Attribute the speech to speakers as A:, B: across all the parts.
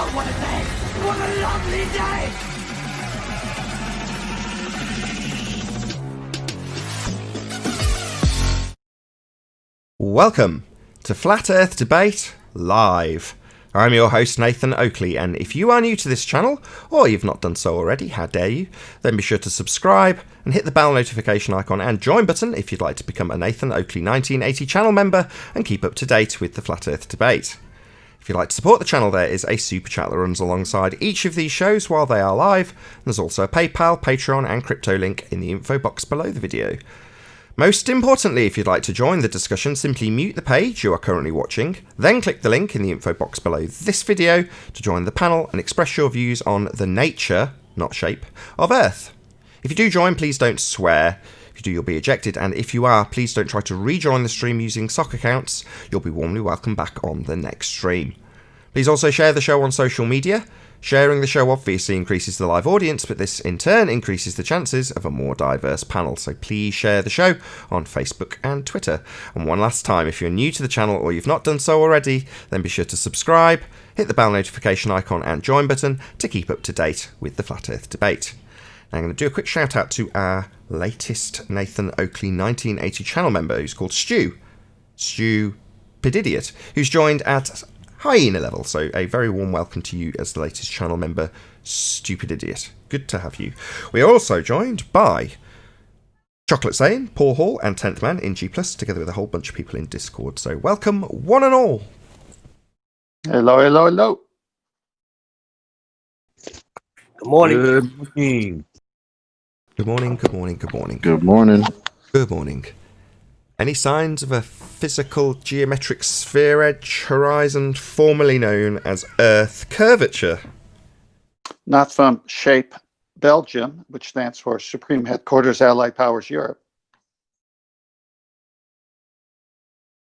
A: Oh, what a day! What a lovely day!
B: Welcome to Flat Earth Debate Live. I'm your host Nathan Oakley, and if you are new to this channel, or you've not done so already, how dare you, then be sure to subscribe and hit the bell notification icon and join button if you'd like to become a Nathan Oakley 1980 channel member and keep up to date with the Flat Earth Debate. If you'd like to support the channel, there is a super chat that runs alongside each of these shows while they are live, and there's also a PayPal, Patreon and crypto link in the info box below the video. Most importantly, if you'd like to join the discussion, simply mute the page you are currently watching, then click the link in the info box below this video to join the panel and express your views on the nature, not shape, of Earth. If you do join, please don't swear. If you do, you'll be ejected, and if you are, please don't try to rejoin the stream using sock accounts. You'll be warmly welcomed back on the next stream. Please also share the show on social media. Sharing the show obviously increases the live audience, but this in turn increases the chances of a more diverse panel. So please share the show on Facebook and Twitter. And one last time, if you're new to the channel or you've not done so already, then be sure to subscribe, hit the bell notification icon and join button to keep up to date with the Flat Earth Debate. Now I'm going to do a quick shout out to our latest Nathan Oakley 1980 channel member, who's called Stupididiot, who's joined at Hyena level, so a very warm welcome to you as the latest channel member, Stupid Idiot. Good to have you. We are also joined by Chocolate Saiyan, Paul Hall, and 10th Man in G+, together with a whole bunch of people in Discord. So welcome, one and all.
C: Hello, hello, hello.
D: Good morning.
E: Good morning.
B: Good morning, good morning, good morning.
E: Good morning.
B: Good morning. Any signs of a physical geometric sphere edge horizon formerly known as Earth curvature?
C: Not from SHAPE Belgium, which stands for Supreme Headquarters Allied Powers Europe.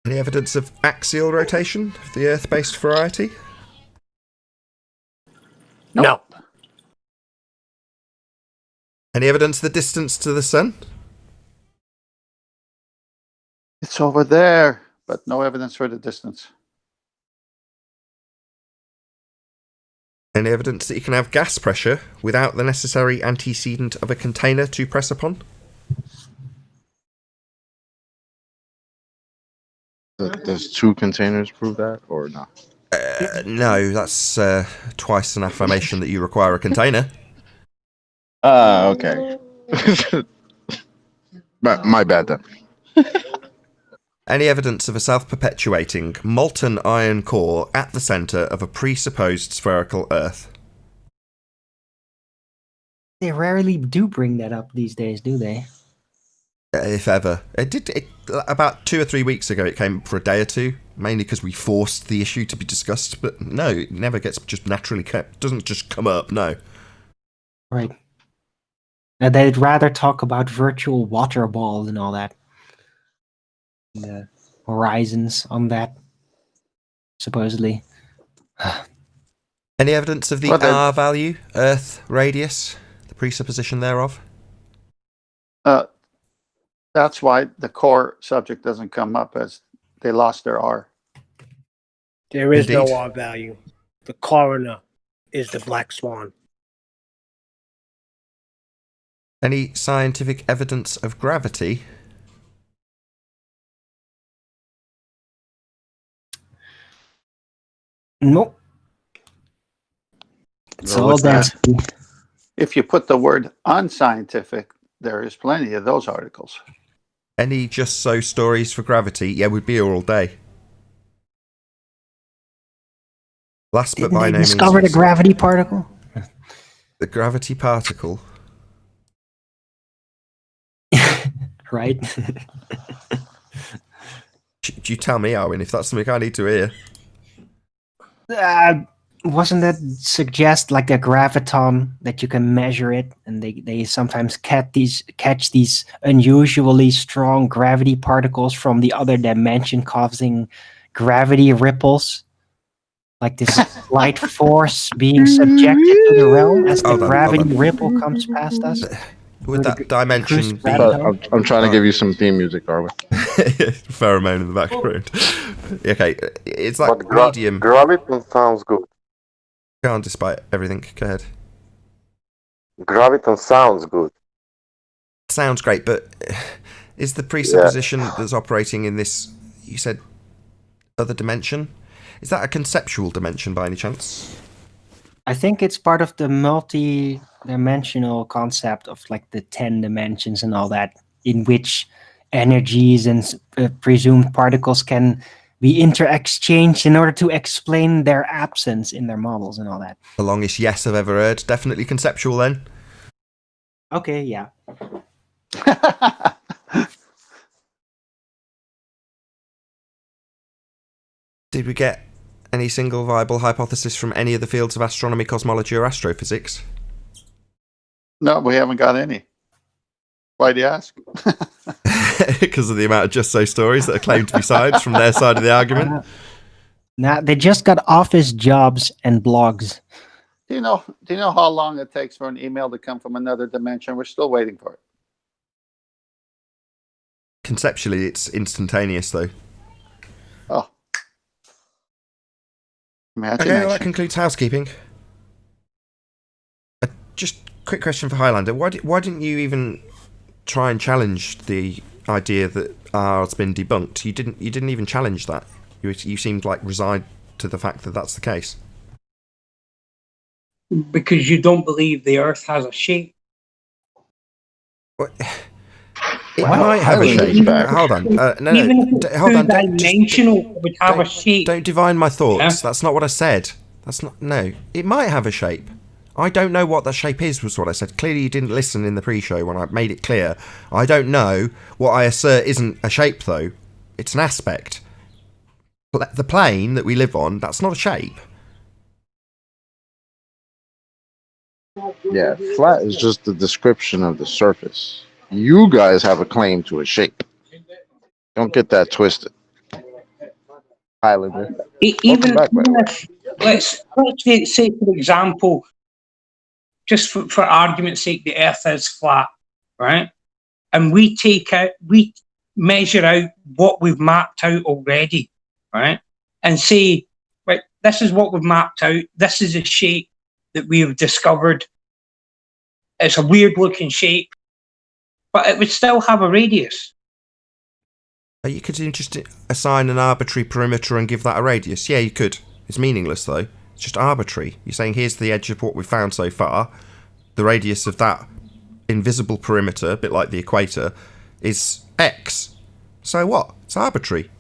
B: Any evidence of axial rotation of the Earth-based variety?
D: No.
B: Any evidence of the distance to the Sun?
C: It's over there, but no evidence for the distance.
B: Any evidence that you can have gas pressure without the necessary antecedent of a container to press upon?
E: Does two containers prove that, or no?
B: No, that's twice an affirmation that you require a container.
E: Okay. But my bad then.
B: Any evidence of a self-perpetuating molten iron core at the centre of a presupposed spherical Earth?
F: They rarely do bring that up these days, do they?
B: If ever. About 2 or 3 weeks ago it came up for a day or two, mainly because we forced the issue to be discussed, but no, it never gets just naturally kept. It doesn't just come up, no.
F: Right. They'd rather talk about virtual water balls and all that. The horizons on that, supposedly.
B: Any evidence of the R-value, Earth radius, the presupposition thereof?
C: That's why the core subject doesn't come up, as they lost their R.
D: There is
B: Indeed.
D: no R-value. The coroner is the black swan.
B: Any scientific evidence of gravity?
F: Nope. It's
E: Well,
F: all
E: what's that?
F: density.
C: If you put the word unscientific, there is plenty of those articles.
B: Any just so stories for gravity? Yeah, we'd be here all day. Last but
F: Didn't
B: by
F: they
B: no means
F: discover the
B: least,
F: gravity particle?
B: the gravity particle.
F: Right?
B: Do you tell me, Arwin, if that's something I need to hear?
F: Wasn't that suggest like a graviton that you can measure it, and they sometimes catch these unusually strong gravity particles from the other dimension, causing gravity ripples, like this light force being subjected to the realm as the
B: Hold on,
F: gravity
B: hold on.
F: ripple comes past us.
B: Would that dimension be
E: I'm trying to give you some theme music, Darwin.
B: pheromone in the background? Okay, it's like
G: But
B: medium.
G: graviton sounds good.
B: Go on, despite everything. Go ahead.
G: Graviton sounds good.
B: Sounds great, but is the presupposition that's operating in this, you said, other dimension? Is that a conceptual dimension by any chance?
F: I think it's part of the multi-dimensional concept of like the 10 dimensions and all that, in which energies and presumed particles can be inter-exchanged in order to explain their absence in their models and all that.
B: The longest yes I've ever heard. Definitely conceptual then.
F: Okay, yeah.
B: Did we get any single viable hypothesis from any of the fields of astronomy, cosmology, or astrophysics?
C: No, we haven't got any. Why do you ask?
B: Because of the amount of just so stories that are claimed to be sides from their side of the argument.
F: Nah, they just got office jobs and blogs.
C: Do you know how long it takes for an email to come from another dimension? We're still waiting for it.
B: Conceptually, it's instantaneous, though.
C: Oh.
B: Okay,
C: Imagination.
B: well, that concludes housekeeping. Just quick question for Highlander. Why didn't you even try and challenge the idea that R's been debunked? You didn't even challenge that. You seemed like resigned to the fact that that's the case.
H: Because you don't believe the Earth has a shape.
B: What? It might have a shape. Hold on.
H: Even if
B: Hold on.
H: two-dimensional, it would have a shape.
B: Don't divine my thoughts.
H: Yeah.
B: That's not what I said. That's not. No. It might have a shape. I don't know what that shape is, was what I said. Clearly you didn't listen in the pre-show when I made it clear. I don't know. What I assert isn't a shape, though. It's an aspect. The plane that we live on, that's not a shape.
E: Yeah, flat is just the description of the surface. You guys have a claim to a shape. Don't get that twisted. Highlander.
H: Even
E: back, by the way.
H: if, let's say, for example, just for argument's sake, the Earth is flat, right? And we measure out what we've mapped out already, right? And say, right, this is what we've mapped out. This is a shape that we have discovered. It's a weird looking shape, but it would still have a radius.
B: You could just assign an arbitrary perimeter and give that a radius. Yeah, you could. It's meaningless, though. It's just arbitrary. You're saying, here's the edge of what we've found so far. The radius of that invisible perimeter, a bit like the equator, is X. So what? It's arbitrary.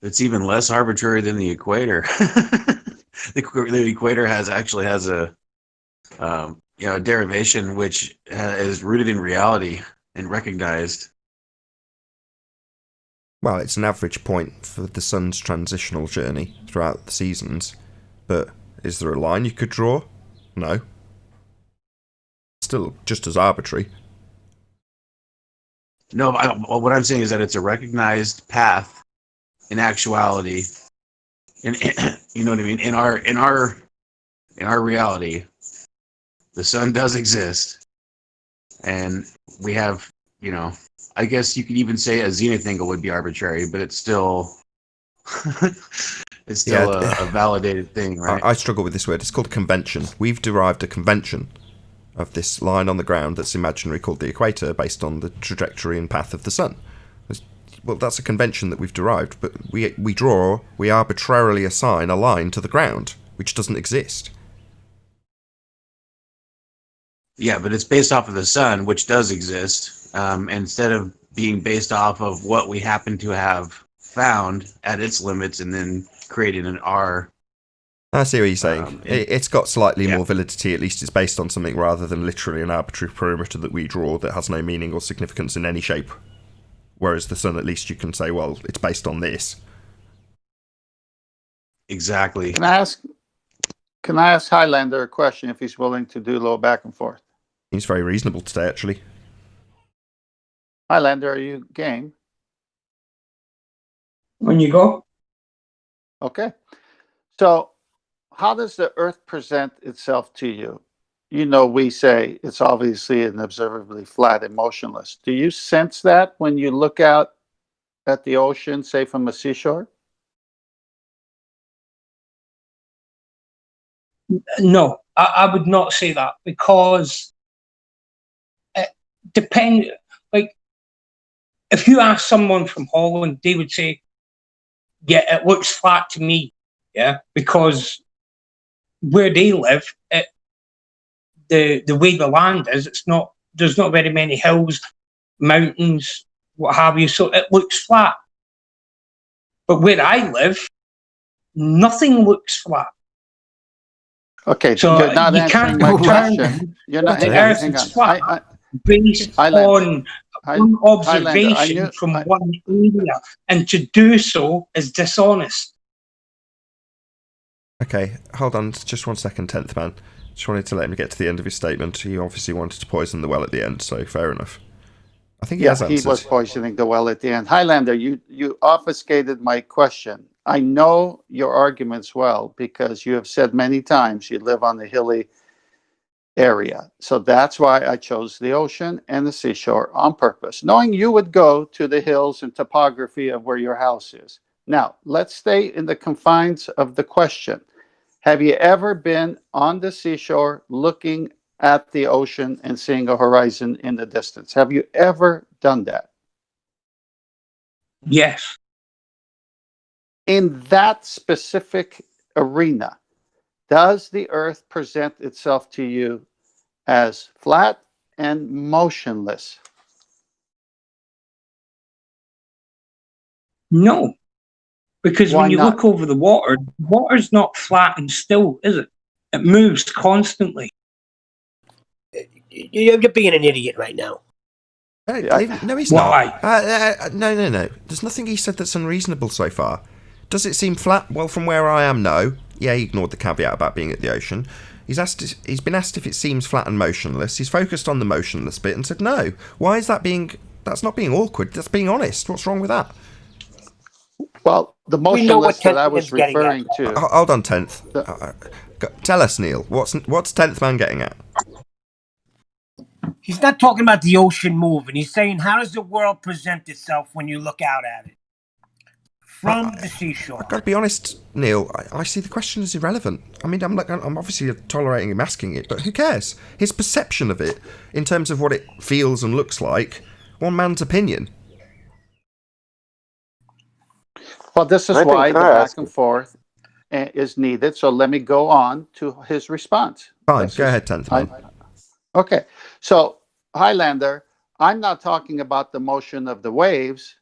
I: It's even less arbitrary than the equator. The equator actually has a derivation which is rooted in reality and recognized.
B: Well, it's an average point for the sun's transitional journey throughout the seasons. But is there a line you could draw? No. Still just as arbitrary.
I: No, what I'm saying is that it's a recognized path in actuality. And you know what I mean? In our reality, the sun does exist, and we have, I guess you could even say a zenith angle would be arbitrary, but it's still a validated thing, right?
B: I struggle with this word. It's called a convention. We've derived a convention of this line on the ground that's imaginary called the equator based on the trajectory and path of the sun. Well, that's a convention that we've derived, but we arbitrarily assign a line to the ground, which doesn't exist.
I: Yeah, but it's based off of the sun, which does exist, instead of being based off of what we happen to have found at its limits and then creating an R.
B: I see what you're saying. It's got slightly more validity. At least it's based on something rather than literally an arbitrary perimeter that we draw that has no meaning or significance in any shape. Whereas the sun, at least you can say, well, it's based on this.
I: Exactly.
C: Can I ask Highlander a question if he's willing to do a little back and forth?
B: He's very reasonable today, actually.
C: Highlander, are you game?
H: When you go,
C: Okay. So how does the Earth present itself to you? we say it's obviously and observably flat and motionless. Do you sense that when you look out at the ocean, say from a seashore?
H: No, I would not say that, because it depend. Like, if you ask someone from Holland, they would say, "Yeah, it looks flat to me." Yeah, because where they live, the way the land is, there's not very many hills, mountains, what have you, so it looks flat. But where I live, nothing looks flat.
C: Okay,
H: So
C: you're not
H: you
C: answering
H: can't
C: my
H: determine
C: question. You're not.
H: the
C: Hang on,
H: Earth
C: hang
H: is
C: on.
H: flat based
C: Highlander,
H: on one
C: Highlander,
H: observation from one area, and to do so is dishonest.
B: Okay, hold on just 1 second, 10th man. Just wanted to let him get to the end of his statement. He obviously wanted to poison the well at the end, so fair enough. I think he has answered.
C: He was poisoning the well at the end. Highlander, you obfuscated my question. I know your arguments well because you have said many times you live on the hilly area. So that's why I chose the ocean and the seashore on purpose, knowing you would go to the hills and topography of where your house is. Now, let's stay in the confines of the question. Have you ever been on the seashore looking at the ocean and seeing a horizon in the distance? Have you ever done that?
H: Yes.
C: In that specific arena, does the Earth present itself to you as flat and motionless?
H: No. Because
C: Why
H: when you
C: not?
H: look over the water's not flat and still, is it? It moves constantly.
D: You're being an idiot right now.
B: No, he's
H: Why?
B: not. No. There's nothing he said that's unreasonable so far. Does it seem flat? Well, from where I am, no. Yeah, he ignored the caveat about being at the ocean. He's been asked if it seems flat and motionless. He's focused on the motionless bit and said no. Why is that being... That's not being awkward. That's being honest. What's wrong with that?
C: Well, the
D: We know what
C: motionless that I
D: 10th
C: was
D: man's getting
C: referring
D: at.
C: to.
B: Hold on, 10th. Tell us, Neil. What's 10th man getting at?
D: He's not talking about the ocean moving. He's saying, how does the world present itself when you look out at it? From the seashore.
B: I've got to be honest, Neil. I see the question as irrelevant. I mean, I'm obviously tolerating him asking it, but who cares? His perception of it, in terms of what it feels and looks like, one man's opinion.
C: Well, this is why the back and forth is needed. So let me go on to his response.
B: Fine, go ahead, 10th man.
C: Okay, so Highlander, I'm not talking about the motion of the waves.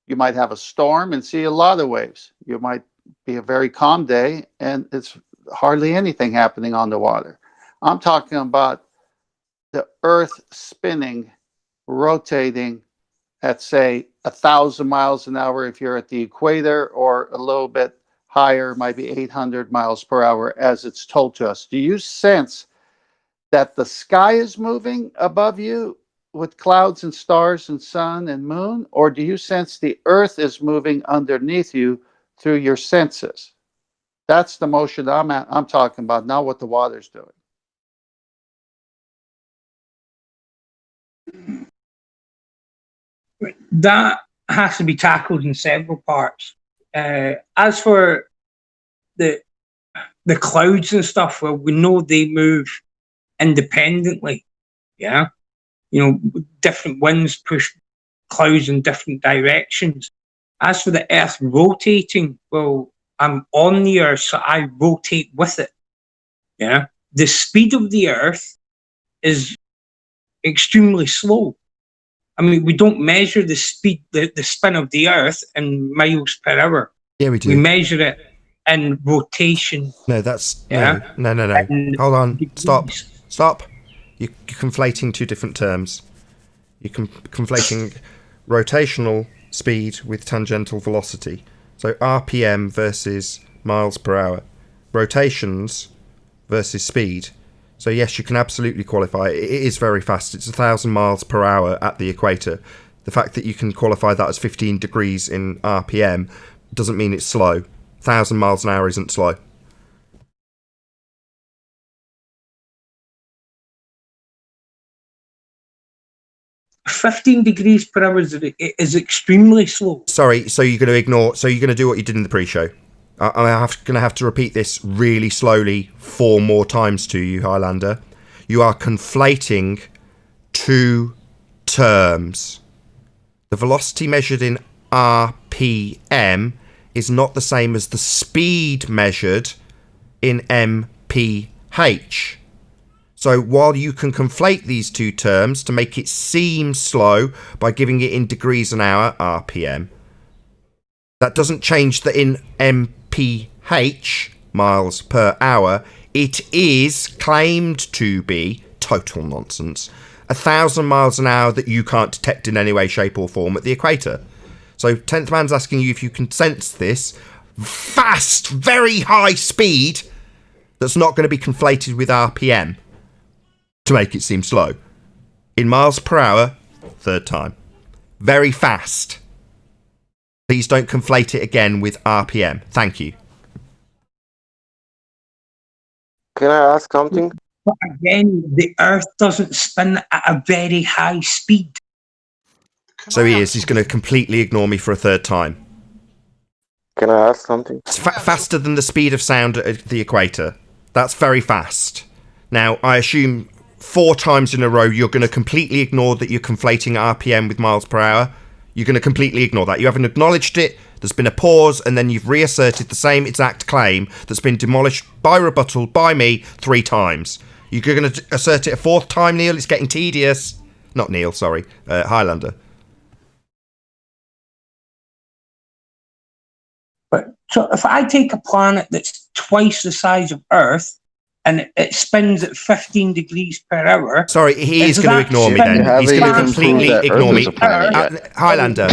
C: You might have a storm and see a lot of waves. You might be a very calm day and it's hardly anything happening on the water. I'm talking about the Earth spinning, rotating at, say, 1,000 miles an hour if you're at the equator, or a little bit higher, might be 800 miles per hour as it's told to us. Do you sense that the sky is moving above you with clouds and stars and sun and moon, or do you sense the Earth is moving underneath you through your senses? That's the motion I'm talking about, not what the water's doing.
H: That has to be tackled in several parts. As for the clouds and stuff, well, we know they move independently. Yeah, different winds push clouds in different directions. As for the Earth rotating, well, I'm on the Earth, so I rotate with it. Yeah, the speed of the Earth is extremely slow. I mean, we don't measure the speed, the spin of the Earth in miles per hour.
B: Yeah, we do.
H: We measure it in rotation.
B: No, that's...
H: Yeah?
B: No. Hold on. Stop. You're conflating two different terms. You're conflating rotational speed with tangential velocity. So RPM versus miles per hour. Rotations versus speed. So yes, you can absolutely qualify. It is very fast. It's 1,000 miles per hour at the equator. The fact that you can qualify that as 15 degrees in RPM doesn't mean it's slow. 1,000 miles an hour isn't slow.
H: 15 degrees per hour is extremely slow.
B: Sorry, so you're going to ignore, so you're going to do what you did in the pre-show. I'm going to have to repeat this really slowly 4 more times to you, Highlander. You are conflating 2 terms. The velocity measured in RPM is not the same as the speed measured in mph. So while you can conflate these 2 terms to make it seem slow by giving it in degrees an hour, RPM, that doesn't change that in mph, miles per hour, it is claimed to be total nonsense. 1,000 miles an hour that you can't detect in any way, shape or form at the equator. So 10th man's asking you if you can sense this fast, very high speed that's not going to be conflated with RPM to make it seem slow. In miles per hour, 3rd time. Very fast. Please don't conflate it again with RPM. Thank you.
G: Can I ask something?
H: But again, the Earth doesn't spin at a very high speed.
B: So he's going to completely ignore me for a 3rd time.
G: Can I ask something?
B: It's faster than the speed of sound at the equator. That's very fast. Now, I assume 4 times in a row you're going to completely ignore that you're conflating RPM with miles per hour. You're going to completely ignore that. You haven't acknowledged it, there's been a pause, and then you've reasserted the same exact claim that's been demolished by rebuttal by me 3 times. You're going to assert it a 4th time, Neil? It's getting tedious. Not Neil, sorry. Highlander.
H: But so if I take a planet that's twice the size of Earth and it spins at 15 degrees per hour...
B: Sorry, he is going to ignore me then. He's going to completely ignore me. Highlander,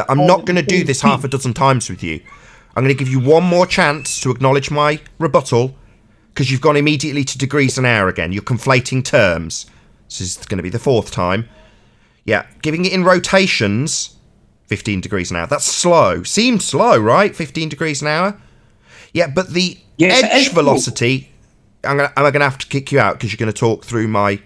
B: I'm not going to do this half a dozen times with you. I'm going to give you one more chance to acknowledge my rebuttal, because you've gone immediately to degrees an hour again. You're conflating terms. This is going to be the 4th time. Yeah, giving it in rotations, 15 degrees an hour. That's slow. Seems slow, right? 15 degrees an hour? Yeah, but the edge velocity... I'm going to have to kick you out because you're going to talk through my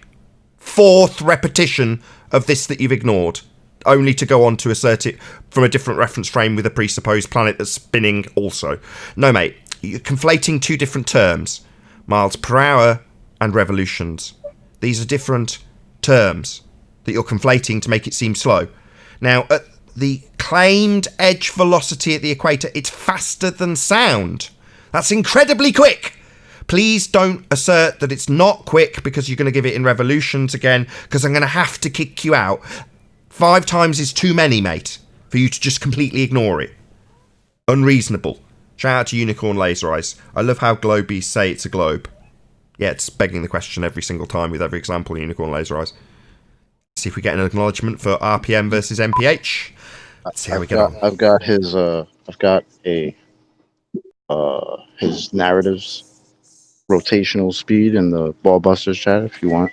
B: 4th repetition of this that you've ignored, only to go on to assert it from a different reference frame with a presupposed planet that's spinning also. No, mate. You're conflating 2 different terms. Miles per hour and revolutions. These are different terms that you're conflating to make it seem slow. Now, at the claimed edge velocity at the equator, it's faster than sound. That's incredibly quick. Please don't assert that it's not quick because you're going to give it in revolutions again, because I'm going to have to kick you out. 5 times is too many, mate, for you to just completely ignore it. Unreasonable. Shout out to Unicorn Laser Eyes. I love how globies say it's a globe. Yeah, it's begging the question every single time with every example, Unicorn Laser Eyes. See if we get an acknowledgement for RPM versus MPH. Let's see how we get on.
E: I've got his his narratives rotational speed in the Ballbusters chat if you want.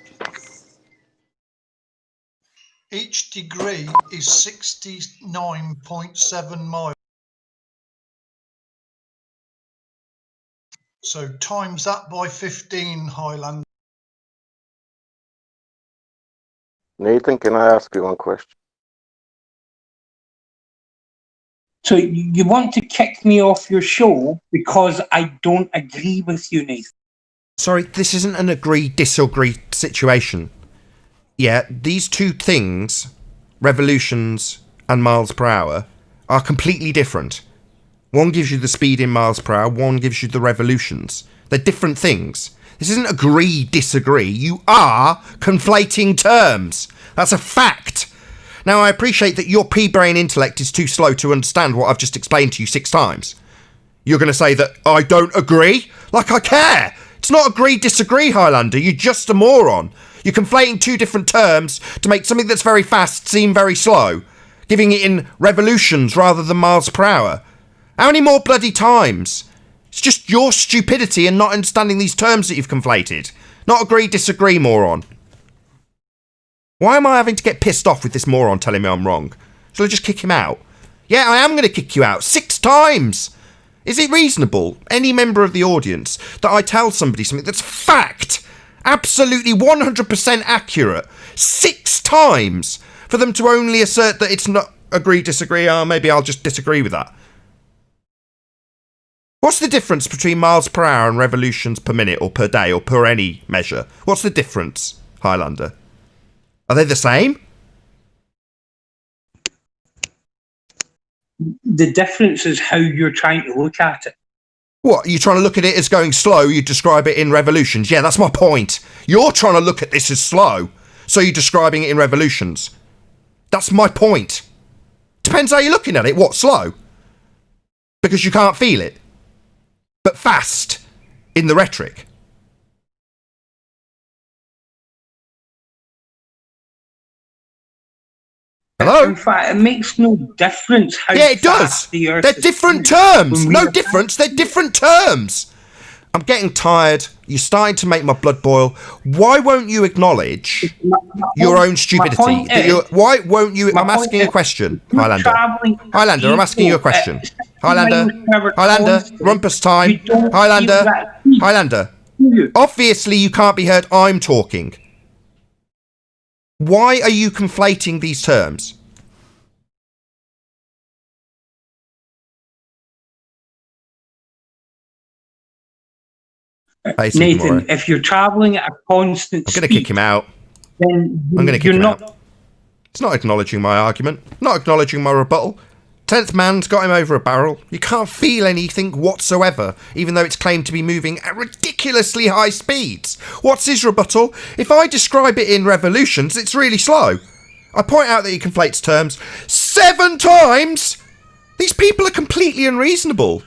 J: Each degree is 69.7 miles. So times that by 15, Highlander.
G: Nathan, can I ask you one question?
H: So you want to kick me off your show because I don't agree with you, Nathan?
B: Sorry, this isn't an agree-disagree situation. Yeah, these 2 things, revolutions and miles per hour, are completely different. One gives you the speed in miles per hour, one gives you the revolutions. They're different things. This isn't agree-disagree. You are conflating terms. That's a fact. Now, I appreciate that your pea-brain intellect is too slow to understand what I've just explained to you 6 times. You're going to say that I don't agree? Like I care. It's not agree-disagree, Highlander. You're just a moron. You're conflating 2 different terms to make something that's very fast seem very slow, giving it in revolutions rather than miles per hour. How many more bloody times? It's just your stupidity and not understanding these terms that you've conflated. Not agree-disagree, moron. Why am I having to get pissed off with this moron telling me I'm wrong? Shall I just kick him out? Yeah, I am going to kick you out 6 times. Is it reasonable, any member of the audience, that I tell somebody something that's fact Absolutely 100% accurate. 6 times for them to only assert that it's not agree, disagree. Maybe I'll just disagree with that. What's the difference between miles per hour and revolutions per minute or per day or per any measure? What's the difference, Highlander? Are they the same?
H: The difference is how you're trying to look at it.
B: What, you're trying to look at it as going slow, you describe it in revolutions. Yeah, that's my point. You're trying to look at this as slow, so you're describing it in revolutions. That's my point. Depends how you're looking at it. What, slow? Because you can't feel it. But fast in the rhetoric. Hello?
H: In fact, it makes no difference how
B: Yeah, it does.
H: fast the Earth
B: They're
H: is
B: different
H: moving.
B: terms.
H: When
B: No
H: we-
B: difference. They're different terms. I'm getting tired. You're starting to make my blood boil. Why won't you acknowledge your own stupidity?
H: point is-
B: Why won't you?
H: my
B: I'm
H: point
B: asking a
H: is,
B: question,
H: you're
B: Highlander.
H: travelling
B: Highlander, I'm asking you a question.
H: at 60
B: Highlander,
H: miles per hour
B: Highlander,
H: constantly.
B: rumpus time.
H: You don't
B: Highlander,
H: feel that heat,
B: Highlander.
H: do you?
B: Obviously, you can't be heard. I'm talking. Why are you conflating these terms? Basically,
H: Nathan,
B: Maury.
H: if you're travelling at a constant
B: I'm going to
H: speed,
B: kick him out.
H: then
B: I'm going to kick
H: you're
B: him
H: not.
B: out. It's not acknowledging my argument. Not acknowledging my rebuttal. 10th man's got him over a barrel. You can't feel anything whatsoever, even though it's claimed to be moving at ridiculously high speeds. What's his rebuttal? If I describe it in revolutions, it's really slow. I point out that he conflates terms 7 times! These people are completely unreasonable.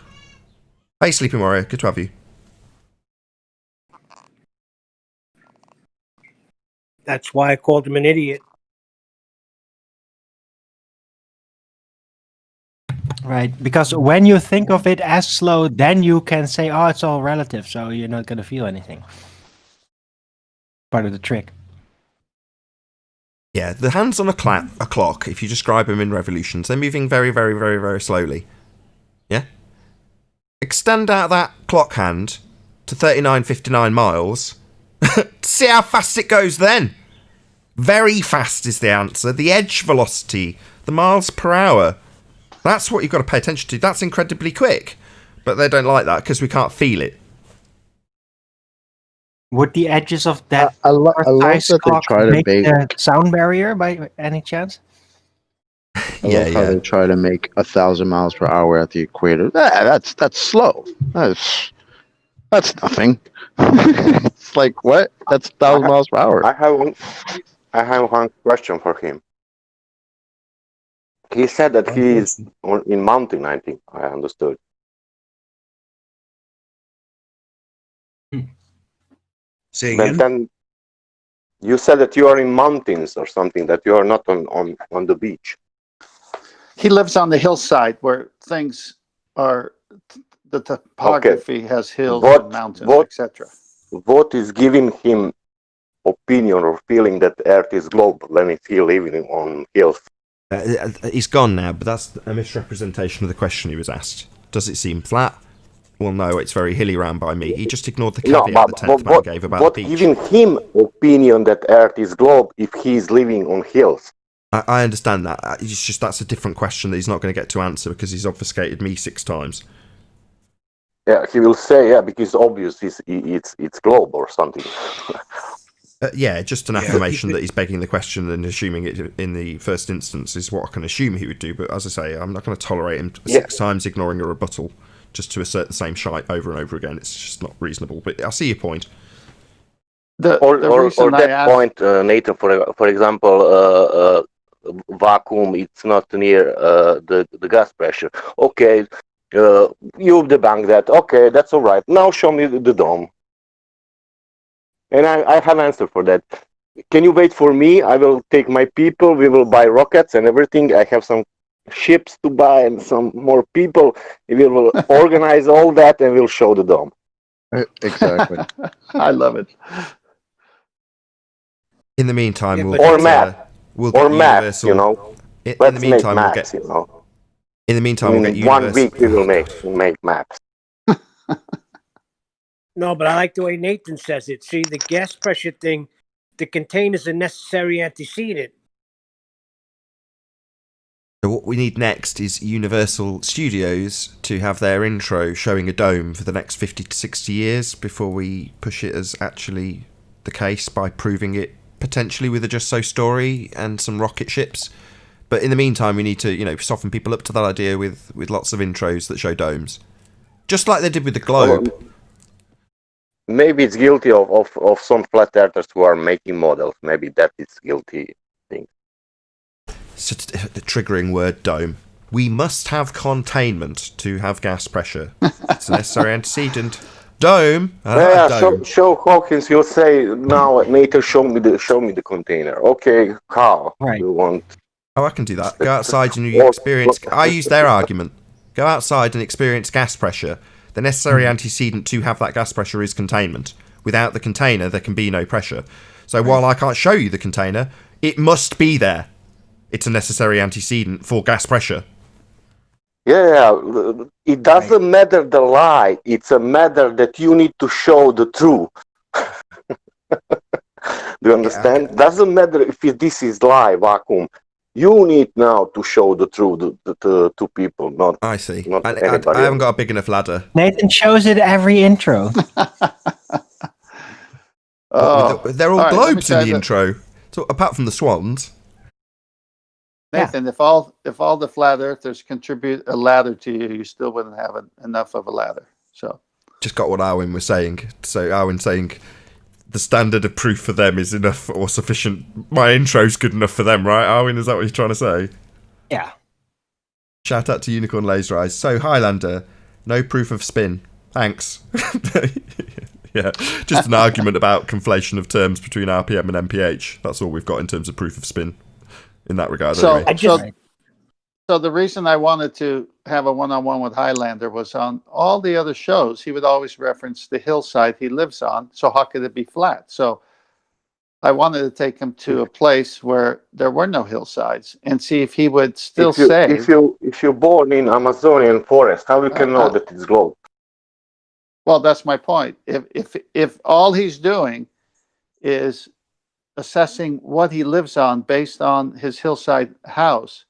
B: Hey, Sleeping Warrior, good to have you.
D: That's why I called him an idiot.
F: Right, because when you think of it as slow, then you can say, oh, it's all relative, so you're not going to feel anything. Part of the trick.
B: Yeah, the hands on a clock, if you describe them in revolutions, they're moving very, very, very, very slowly. Yeah? Extend out that clock hand to 39.59 miles. See how fast it goes then. Very fast is the answer. The edge velocity, the miles per hour. That's what you've got to pay attention to. That's incredibly quick. But they don't like that because we can't feel it.
F: Would the edges of that
E: I love
F: precise
E: that they
F: clock
E: try to
F: make
E: make.
F: the sound barrier by any chance?
E: I love how they try to make 1,000 miles per hour at the equator. That's slow. That's nothing. It's like what? That's 1,000 miles per hour.
G: I have one question for him. He said that he is in mountain, I think. I understood.
I: Say
G: But
I: again.
G: then you said that you are in mountains or something, that you are not on the beach.
C: He lives on the hillside where things are, the topography has hills
G: What-
C: and mountains,
G: what-
C: etc.
G: What is giving him opinion or feeling that Earth is global and is he living on hills?
B: He's gone now, but that's a misrepresentation of the question he was asked. Does it seem flat? Well, no, it's very hilly round by me. He just ignored the
G: No,
B: caveat
G: but
B: the 10th man gave about
G: what
B: the beach.
G: giving him opinion that Earth is globe if he's living on hills?
B: I understand that. It's just that's a different question that he's not going to get to answer because he's obfuscated me 6 times.
G: Yeah, he will say, yeah, because obvious it's globe or something.
B: Yeah, just an affirmation that he's begging the question and assuming it in the first instance is what I can assume he would do. But as I say, I'm not going to tolerate him 6 times ignoring a rebuttal just to assert the same shite over and over again. It's just not reasonable. But I see your point.
G: Or that point, Nathan, for example, vacuum, it's not near the gas pressure. Okay, you debunk that. Okay, that's all right. Now show me the dome. And I have an answer for that. Can you wait for me? I will take my people. We will buy rockets and everything. I have some ships to buy and some more people. We will organize all that and we'll show the dome.
E: Exactly.
C: I love it.
B: In the meantime,
D: Yeah,
B: we'll
G: or
B: get,
G: math.
B: we'll
G: Or
B: get
G: math,
B: universal.
G: you know.
B: In
G: Let's
B: the meantime,
G: make
B: we'll
G: maths,
B: get.
G: you know.
B: In the meantime, we'll get
G: In 1
B: universal.
G: week we will make maps.
D: No, but I like the way Nathan says it. See, the gas pressure thing, the container's a necessary antecedent.
B: So what we need next is Universal Studios to have their intro showing a dome for the next 50 to 60 years before we push it as actually the case by proving it potentially with a Just So story and some rocket ships. But in the meantime, we need to, you know, soften people up to that idea with lots of intros that show domes. Just like they did with the globe.
G: Maybe it's guilty of some flat earthers who are making models. Maybe that is guilty thing.
B: So the triggering word dome. We must have containment to have gas pressure. It's a necessary antecedent. Dome.
G: Dome. Show Hawkins. He'll say now. Nathan, show me the container. Okay, how?
F: Right.
G: You want?
B: Oh, I can do that. Go outside and you experience. I use their argument. Go outside and experience gas pressure. The necessary antecedent to have that gas pressure is containment. Without the container, there can be no pressure. So while I can't show you the container, it must be there. It's a necessary antecedent for gas pressure.
G: Yeah, it doesn't matter the lie. It's a matter that you need to show the truth. Do you understand?
B: Yeah,
G: Doesn't matter if this is lie, vacuum. You need now to show the truth to people, not.
B: I see.
G: Not
B: I
G: anybody
B: haven't
G: else.
B: got a big enough ladder.
F: Nathan shows it every intro.
B: They're all
C: right,
B: globes in
C: let me
B: the
C: try
B: intro. So apart from the swans.
C: Nathan, if all the flat earthers contribute a ladder to you, you still wouldn't have enough of a ladder. So
B: Just got what Arwin was saying. So Arwin saying the standard of proof for them is enough or sufficient. My intro's good enough for them, right, Arwin? Is that what you're trying to say?
F: Yeah.
B: Shout out to Unicorn Laser Eyes. So Highlander, no proof of spin. Thanks. Yeah, just an argument about conflation of terms between RPM and MPH. That's all we've got in terms of proof of spin in that regard. Anyway.
C: So the reason I wanted to have a one-on-one with Highlander was on all the other shows, he would always reference the hillside he lives on. So how could it be flat? So I wanted to take him to a place where there were no hillsides and see if he would still say.
G: If you're born in Amazonian forest, how you can know that it's globe?
C: Well, that's my point. If all he's doing is assessing what he lives on based on his hillside house,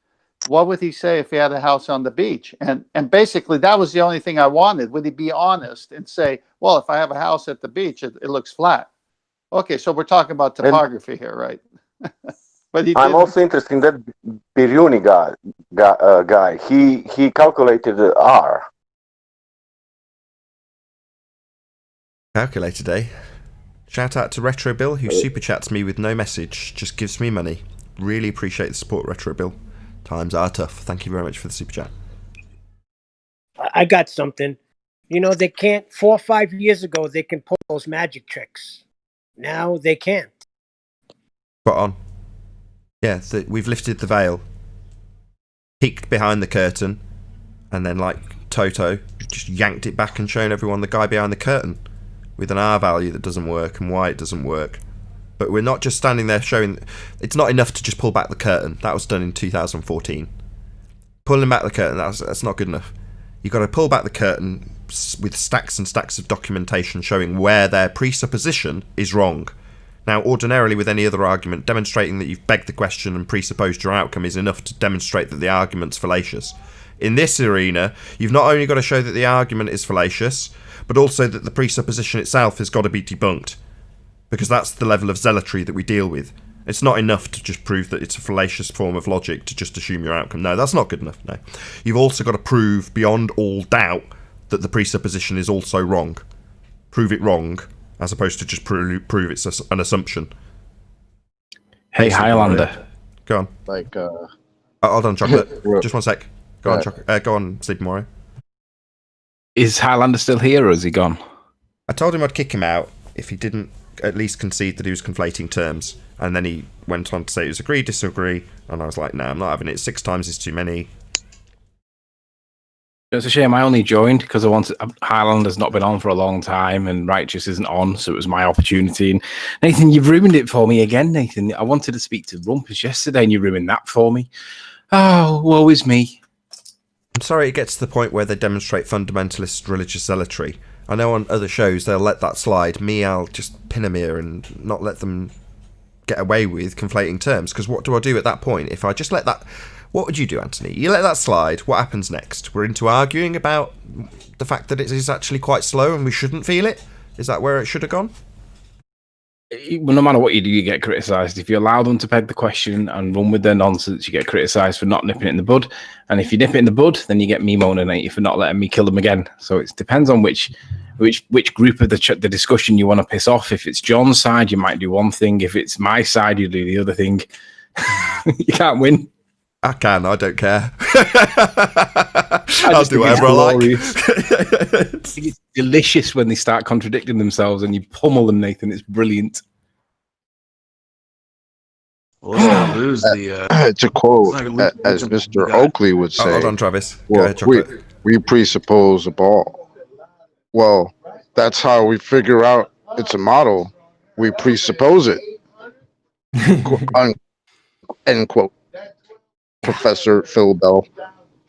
C: what would he say if he had a house on the beach? And basically, that was the only thing I wanted. Would he be honest and say, well, if I have a house at the beach, it looks flat? Okay, so we're talking about topography here, right? But
G: I'm also interested in that Biruni guy. He calculated the R.
B: Calculator day. Shout out to Retro Bill, who super chats me with no message, just gives me money. Really appreciate the support, Retro Bill. Times are tough. Thank you very much for the super chat.
D: I got something. You know, they can't. 4 or 5 years ago, they can pull those magic tricks. Now they can't.
B: Spot on. Yeah, we've lifted the veil, peeked behind the curtain, and then, like Toto, just yanked it back and shown everyone the guy behind the curtain with an R-value that doesn't work and why it doesn't work. But we're not just standing there showing. It's not enough to just pull back the curtain. That was done in 2014. Pulling back the curtain, that's not good enough. You've got to pull back the curtain with stacks and stacks of documentation showing where their presupposition is wrong. Now, ordinarily with any other argument, demonstrating that you've begged the question and presupposed your outcome is enough to demonstrate that the argument's fallacious. In this arena, you've not only got to show that the argument is fallacious, but also that the presupposition itself has got to be debunked. Because that's the level of zealotry that we deal with. It's not enough to just prove that it's a fallacious form of logic to just assume your outcome. No, that's not good enough, no. You've also got to prove beyond all doubt that the presupposition is also wrong. Prove it wrong, as opposed to just prove it's an assumption.
K: Hey, Highlander.
B: Go on.
E: Like,
B: hold on, Chocolate. Just one sec. Go on, Chocolate. Go on, Sleepy Mori.
K: Is Highlander still here, or is he gone?
B: I told him I'd kick him out if he didn't at least concede that he was conflating terms. And then he went on to say it was agree, disagree. And I was like, no, I'm not having it. 6 times is too many.
K: It's a shame I only joined because I wanted. Highlander's not been on for a long time and Righteous isn't on, so it was my opportunity. And Nathan, you've ruined it for me again, Nathan. I wanted to speak to Rumpus yesterday and you ruined that for me. Oh, woe is me.
B: I'm sorry it gets to the point where they demonstrate fundamentalist religious zealotry. I know on other shows they'll let that slide. Me, I'll just pin them here and not let them get away with conflating terms. Because what do I do at that point? If I just let that... What would you do, Anthony? You let that slide, what happens next? We're into arguing about the fact that it is actually quite slow and we shouldn't feel it? Is that where it should have gone?
K: Well, no matter what you do, you get criticised. If you allow them to peg the question and run with their nonsense, you get criticised for not nipping it in the bud. And if you nip it in the bud, then you get me moaning at you for not letting me kill them again. So it depends on which group of the discussion you want to piss off. If it's John's side, you might do one thing. If it's my side, you do the other thing. You can't win.
B: I can, I don't care. I'll do whatever I like.
K: It's delicious when they start contradicting themselves and you pummel them, Nathan. It's brilliant.
I: Well, let's not lose the...
E: to quote, as Mr. Oakley would say...
B: hold on, Travis.
E: Well,
B: go ahead, Chocolate.
E: We presuppose a ball. Well, that's how we figure out it's a model. We presuppose it. End quote. Professor Phil Bell.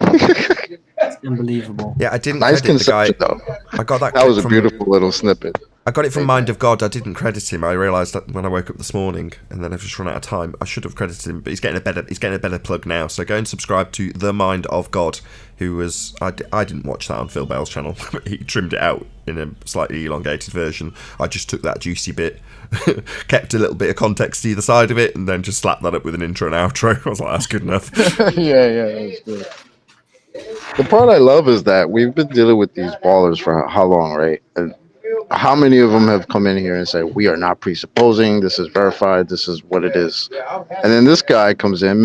F: It's unbelievable.
B: Yeah, I didn't
E: nice
B: credit the guy.
E: though.
B: I got that.
E: That was a
B: from,
E: beautiful little snippet.
B: I got it from Mind of God. I didn't credit him. I realised that when I woke up this morning, and then I've just run out of time. I should have credited him, but he's getting a better plug now. So go and subscribe to The Mind of God, who was I didn't watch that on Phil Bell's channel. He trimmed it out in a slightly elongated version. I just took that juicy bit, kept a little bit of context to either side of it, and then just slapped that up with an intro and outro. I was like, that's good enough.
E: yeah, that's good. The part I love is that we've been dealing with these ballers for how long, right? And how many of them have come in here and said, we are not presupposing, this is verified, this is what it is. And then this guy comes in,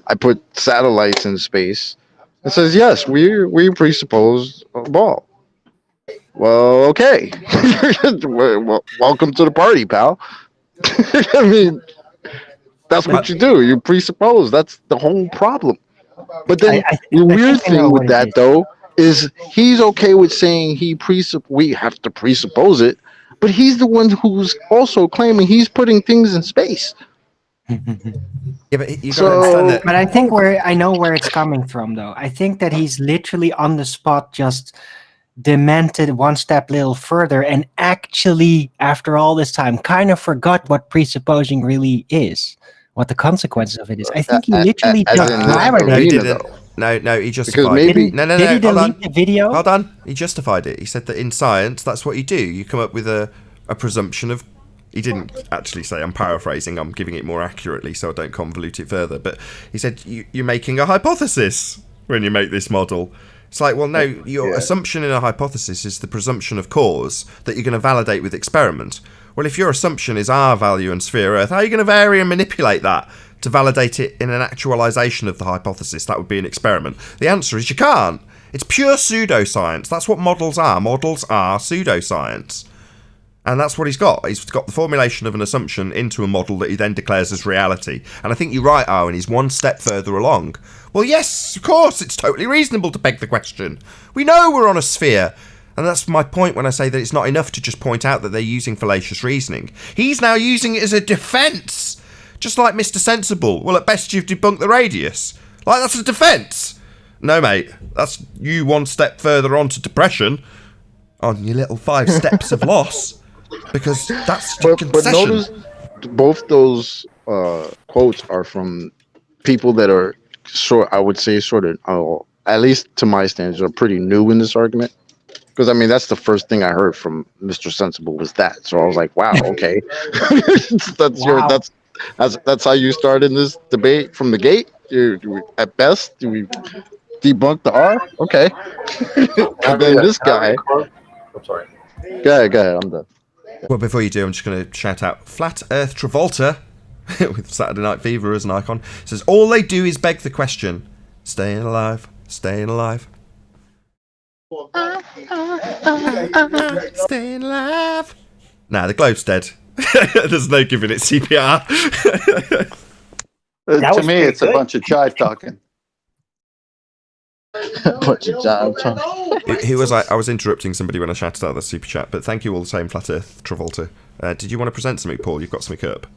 E: I put satellites in space, and says, yes, we presuppose a ball. Well, okay. Well, welcome to the party, pal. I mean, that's what you do. You presuppose. That's the whole problem. But then the weird thing with that, though, is he's okay with saying we have to presuppose it, but he's the one who's also claiming he's putting things in space.
B: Yeah, but you gotta understand that.
F: But I think I know where it's coming from, though. I think that he's literally on the spot just demented one step a little further and actually, after all this time, kind of forgot what presupposing really is, what the consequences of it is. I think he literally just hammered
B: No,
F: it.
B: he didn't. No, he justified it.
F: Did he delete the video?
B: Hold on. He justified it. He said that in science, that's what you do. You come up with a presumption of... He didn't actually say, I'm paraphrasing, I'm giving it more accurately so I don't convolute it further, but he said, you're making a hypothesis when you make this model. It's like, well, no, your assumption in a hypothesis is the presumption of cause that you're going to validate with experiment. Well, if your assumption is R-value and sphere Earth, how are you going to vary and manipulate that to validate it in an actualization of the hypothesis? That would be an experiment. The answer is you can't. It's pure pseudoscience. That's what models are. Models are pseudoscience. And that's what he's got. He's got the formulation of an assumption into a model that he then declares as reality. And I think you're right, Owen, he's one step further along. Well, yes, of course, it's totally reasonable to beg the question. We know we're on a sphere. And that's my point when I say that it's not enough to just point out that they're using fallacious reasoning. He's now using it as a defence. Just like Mr. Sensible. Well, at best you've debunked the radius. Like, that's a defence. No, mate, that's you one step further on to depression on your little 5 steps of loss. Because that's your concession.
E: But notice both those quotes are from people that are I would say sort of, at least to my standards, are pretty new in this argument. Because I mean, that's the first thing I heard from Mr. Sensible was that. So I was like, wow, okay, that's how you start in this debate from the gate. At best, we debunk the R. Okay, and then this guy.
L: I'm sorry.
E: Go ahead. I'm done.
B: Well, before you do, I'm just going to shout out Flat Earth Travolta with Saturday Night Fever as an icon. It says, all they do is beg the question, staying alive, staying alive. Staying alive. Nah, the globe's dead. There's no giving it CPR.
C: To me, it's a bunch of jive talking.
B: He was like, I was interrupting somebody when I shouted out the super chat, but thank you all the same, Flat Earth Travolta. Did you want to present something, Paul? You've got something up.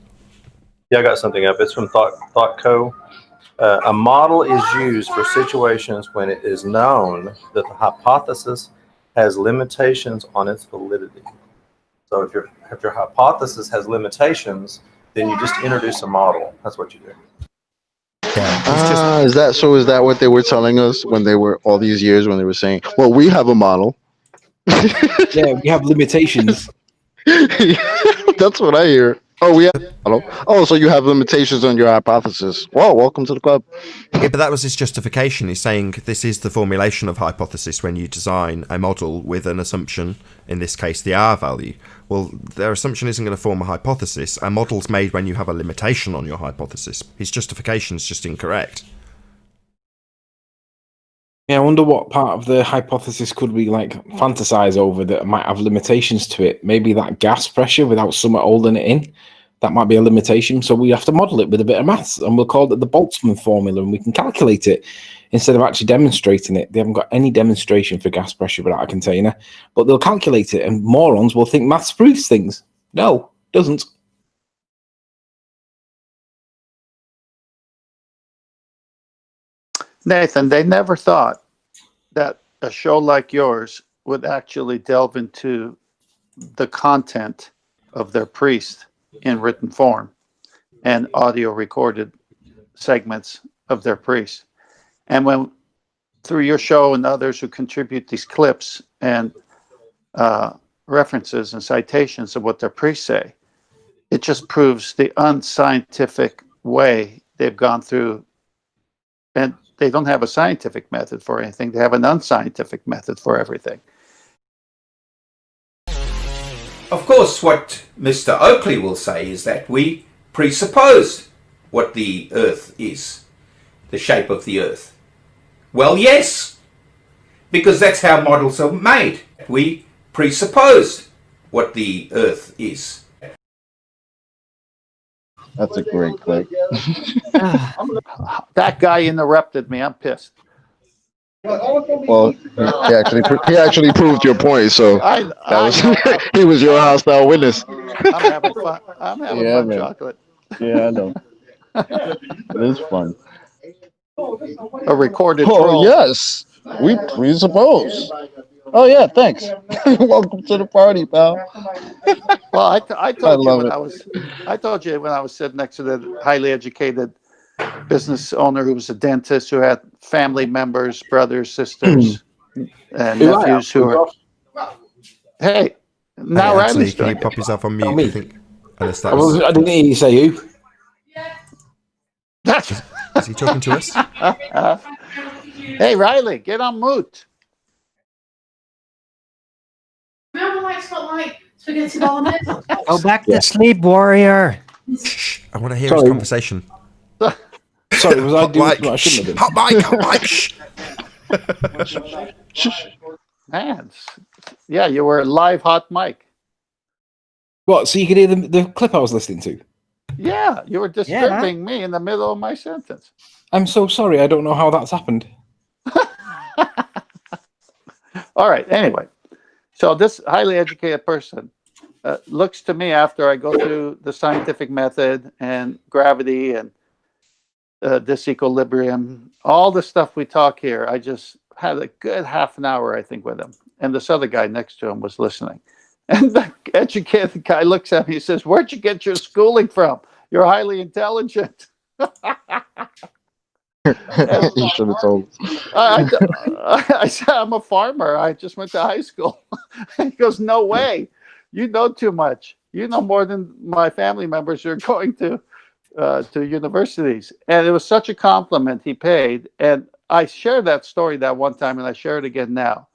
L: Yeah, I got something up. It's from ThoughtCo. A model is used for situations when it is known that the hypothesis has limitations on its validity. So if your hypothesis has limitations, then you just introduce a model. That's what you do.
E: Is that what they were telling us when they were all these years when they were saying, well, we have a model.
K: Yeah, we have limitations.
E: That's what I hear. Oh, we have a model. Oh, so you have limitations on your hypothesis. Well, welcome to the club.
B: Yeah, but that was his justification. He's saying this is the formulation of hypothesis when you design a model with an assumption, in this case the R-value. Well, their assumption isn't going to form a hypothesis. A model's made when you have a limitation on your hypothesis. His justification is just incorrect.
K: Yeah, I wonder what part of the hypothesis could we fantasize over that might have limitations to it. Maybe that gas pressure without somewhat holding it in. That might be a limitation. So we have to model it with a bit of maths, and we'll call it the Boltzmann formula, and we can calculate it instead of actually demonstrating it. They haven't got any demonstration for gas pressure without a container, but they'll calculate it, and morons will think maths proves things. No, it doesn't.
C: Nathan, they never thought that a show like yours would actually delve into the content of their priest in written form and audio recorded segments of their priest. And when through your show and others who contribute these clips and references and citations of what their priests say, it just proves the unscientific way they've gone through. And they don't have a scientific method for anything. They have an unscientific method for everything.
A: Of course, what Mr. Oakley will say is that we presupposed what the Earth is, the shape of the Earth. Well, yes, because that's how models are made. We presupposed what the Earth is.
E: That's a great clip.
C: That guy interrupted me. I'm pissed.
E: Well, he actually proved your point. So he was your hostile witness.
C: I'm having fun. I'm having fun, man. Chocolate.
E: Yeah, I know. It is fun.
C: A recorded
E: troll. Yes, we presuppose. Oh yeah, thanks. Welcome to the party, pal.
C: Well, I told you when I was sitting next to the highly educated business owner who was a dentist who had family members, brothers, sisters, and nephews who were. Hey, now Riley's
B: can you pop yourself on mute? I think.
K: I didn't hear you say who.
B: Is he talking to us?
C: Hey, Riley, get on mute.
F: Go back to sleep, warrior.
B: I want to hear his conversation.
K: Sorry, was I doing what I shouldn't have done?
B: Hot mic.
C: Man, yeah, you were a live hot mic.
K: What? So you could hear the clip I was listening to?
C: Yeah, you were disturbing me in the middle of my sentence.
K: I'm so sorry. I don't know how that's happened.
C: All right. Anyway, so this highly educated person looks to me after I go through the scientific method and gravity and disequilibrium, all the stuff we talk here. I just had a good half an hour, I think, with him. And this other guy next to him was listening. And the educated guy looks at me, he says, "Where'd you get your schooling from? You're highly intelligent."
E: You should have told.
C: I said, "I'm a farmer. I just went to high school." He goes, "No way. You know too much. You know more than my family members who are going to universities." And it was such a compliment he paid. And I shared that story that one time, and I share it again now.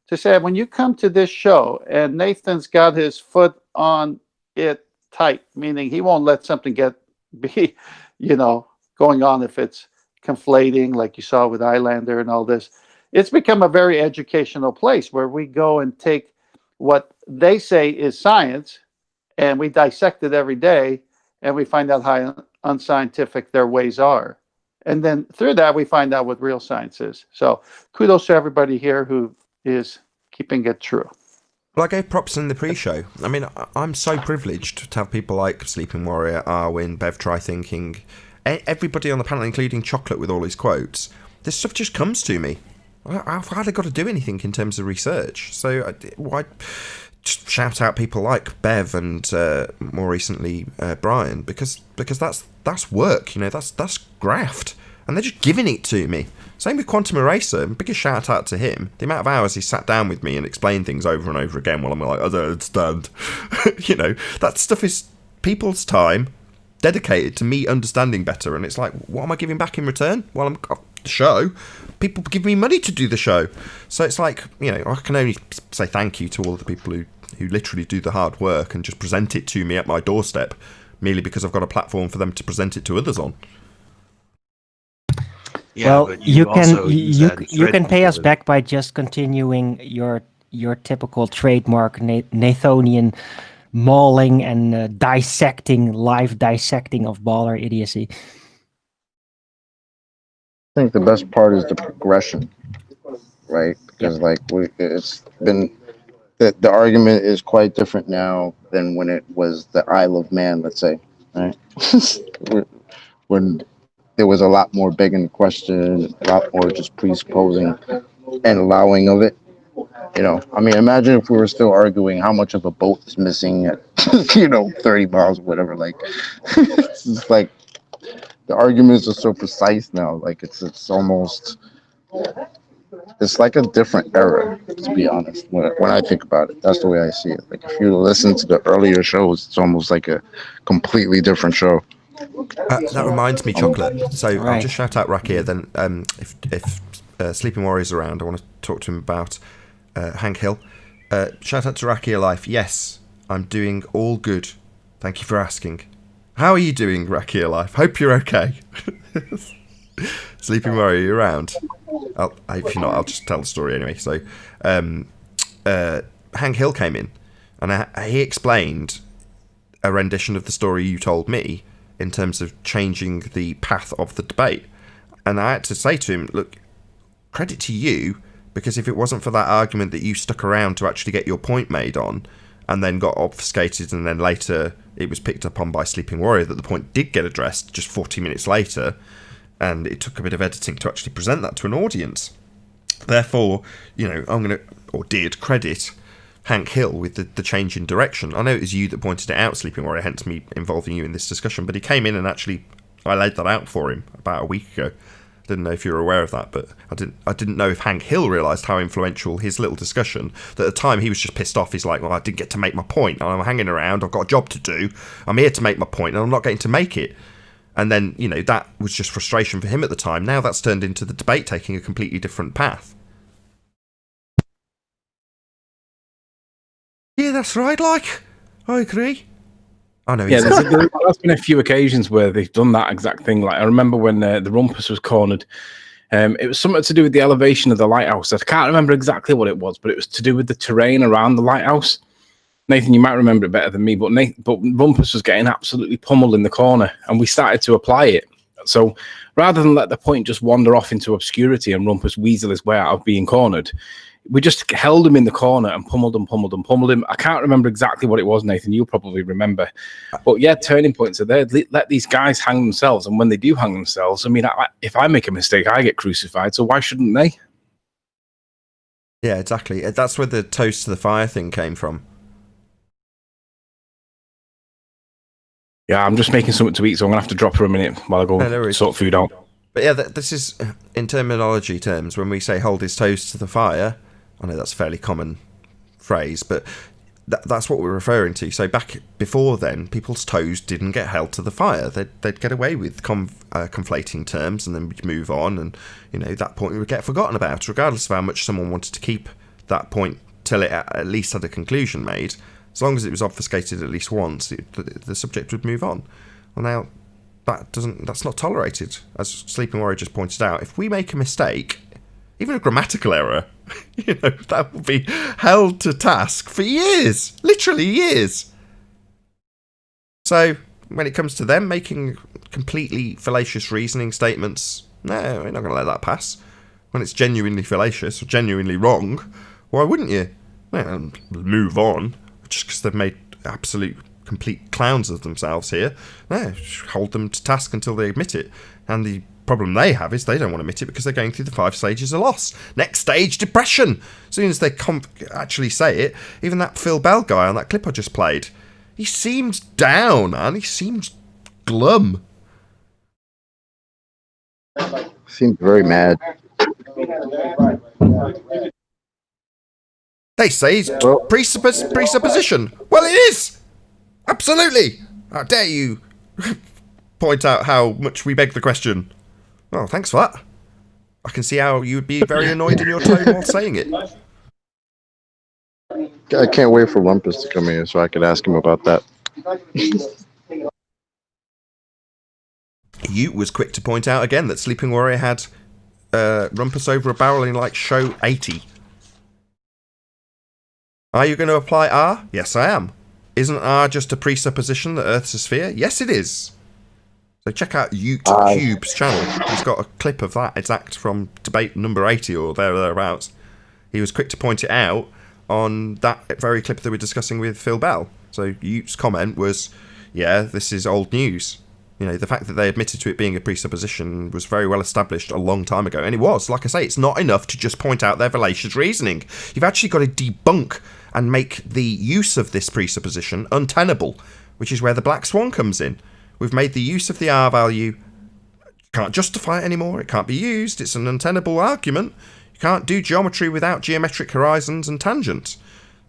C: To say, when you come to this show and Nathan's got his foot on it tight, meaning he won't let something be going on if it's conflating, like you saw with Islander and all this. It's become a very educational place where we go and take what they say is science and we dissect it every day and we find out how unscientific their ways are. And then through that, we find out what real science is. So kudos to everybody here who is keeping it true.
B: Well, I gave props in the pre-show. I mean, I'm so privileged to have people like Sleeping Warrior, Arwin, Bev Try Thinking, everybody on the panel, including Chocolate with all his quotes. This stuff just comes to me. I've hardly got to do anything in terms of research. So why just shout out people like Bev and more recently Brian, because that's work, you know, that's graft, and they're just giving it to me. Same with Quantum Eraser. Biggest shout out to him. The amount of hours he sat down with me and explained things over and over again while I'm like, I don't understand. You know, that stuff is people's time dedicated to me understanding better, and it's like, what am I giving back in return? Well, I'm the show. People give me money to do the show, so it's like, you know, I can only say thank you to all of the people who literally do the hard work and just present it to me at my doorstep, merely because I've got a platform for them to present it to others on.
F: Yeah, well, you can pay us back by just continuing your typical trademark Nathanian mauling and live dissecting of baller idiocy.
E: I think the best part is the progression, right? Because it's been the argument is quite different now than when it was the Isle of Man, let's say, right? When there was a lot more begging the question, a lot more just presupposing and allowing of it. You know, I mean, imagine if we were still arguing how much of a boat is missing at, 30 miles or whatever. Like, it's just like the arguments are so precise now. Like, it's almost, it's like a different era, to be honest. When I think about it, that's the way I see it. Like, if you listen to the earlier shows, it's almost like a completely different show.
B: That reminds me, Chocolate. So I'll just shout out Rakir. Then, if Sleeping Warrior's around, I want to talk to him about Hank Hill. Shout out to Rakir Life. Yes, I'm doing all good. Thank you for asking. How are you doing, Rakir Life? Hope you're okay. Sleeping Warrior, you around? If you're not, I'll just tell the story anyway. So, Hank Hill came in, and he explained a rendition of the story you told me, in terms of changing the path of the debate. And I had to say to him, look, credit to you, because if it wasn't for that argument that you stuck around to actually get your point made on, and then got obfuscated, and then later it was picked up on by Sleeping Warrior that the point did get addressed just 40 minutes later, and it took a bit of editing to actually present that to an audience. Therefore, you know, I'm going to, or did, credit Hank Hill with the change in direction. I know it was you that pointed it out, Sleeping Warrior, hence me involving you in this discussion, but he came in and actually, I laid that out for him about a week ago. Didn't know if you were aware of that, but I didn't know if Hank Hill realised how influential his little discussion, that at the time he was just pissed off. He's like, well, I didn't get to make my point. I'm hanging around, I've got a job to do, I'm here to make my point, and I'm not getting to make it. And then, you know, that was just frustration for him at the time. Now that's turned into the debate taking a completely different path. Yeah, that's right, like, I agree. Oh, no,
K: there's been a few occasions where they've done that exact thing. Like, I remember when the Rumpus was cornered, it was something to do with the elevation of the lighthouse. I can't remember exactly what it was, but it was to do with the terrain around the lighthouse. Nathan, you might remember it better than me, but Rumpus was getting absolutely pummeled in the corner, and we started to apply it. So rather than let the point just wander off into obscurity and Rumpus weasel his way out of being cornered, we just held him in the corner and pummeled him. I can't remember exactly what it was, Nathan. You'll probably remember. But yeah, turning points are there. Let these guys hang themselves. And when they do hang themselves, I mean, if I make a mistake, I get crucified. So why shouldn't they?
B: Yeah, exactly. That's where the toast to the fire thing came from.
K: Yeah, I'm just making something to eat, so I'm going to have to drop for a minute while I go sort food out.
B: But yeah, this is, in terminology terms, when we say hold his toes to the fire, I know that's a fairly common phrase, but that's what we're referring to. So back before then, people's toes didn't get held to the fire. They'd get away with conflating terms, and then we'd move on, and you know, that point would get forgotten about, regardless of how much someone wanted to keep that point till it at least had a conclusion made. As long as it was obfuscated at least once, the subject would move on. Well, now that's not tolerated, as Sleeping Warrior just pointed out. If we make a mistake, even a grammatical error, you know, that will be held to task for years, literally years. So when it comes to them making completely fallacious reasoning statements, no, we're not going to let that pass. When it's genuinely fallacious or genuinely wrong, why wouldn't you? Well, move on, just because they've made absolute complete clowns of themselves here. No, hold them to task until they admit it. And the problem they have is they don't want to admit it because they're going through the 5 stages of loss. Next stage, depression. As soon as they actually say it, even that Phil Bell guy on that clip I just played, he seems down, man. He seems glum.
E: Seemed very mad.
B: They say it's presupposition. Well, it is! Absolutely! How dare you point out how much we beg the question. Well, thanks for that. I can see how you would be very annoyed in your tone while saying it.
E: I can't wait for Rumpus to come here so I can ask him about that.
B: Ute was quick to point out again that Sleeping Warrior had Rumpus over a barrel in like show 80. Are you going to apply R? Yes, I am. Isn't R just a presupposition that Earth's a sphere? Yes, it is. So check out Ute Cube's channel. He's got a clip of that exact from debate number 80 or thereabouts. He was quick to point it out on that very clip that we're discussing with Phil Bell. So Ute's comment was, yeah, this is old news. You know, the fact that they admitted to it being a presupposition was very well established a long time ago. And it was, like I say, it's not enough to just point out their fallacious reasoning. You've actually got to debunk and make the use of this presupposition untenable, which is where the black swan comes in. We've made the use of the R-value, can't justify it anymore, it can't be used, it's an untenable argument. You can't do geometry without geometric horizons and tangents.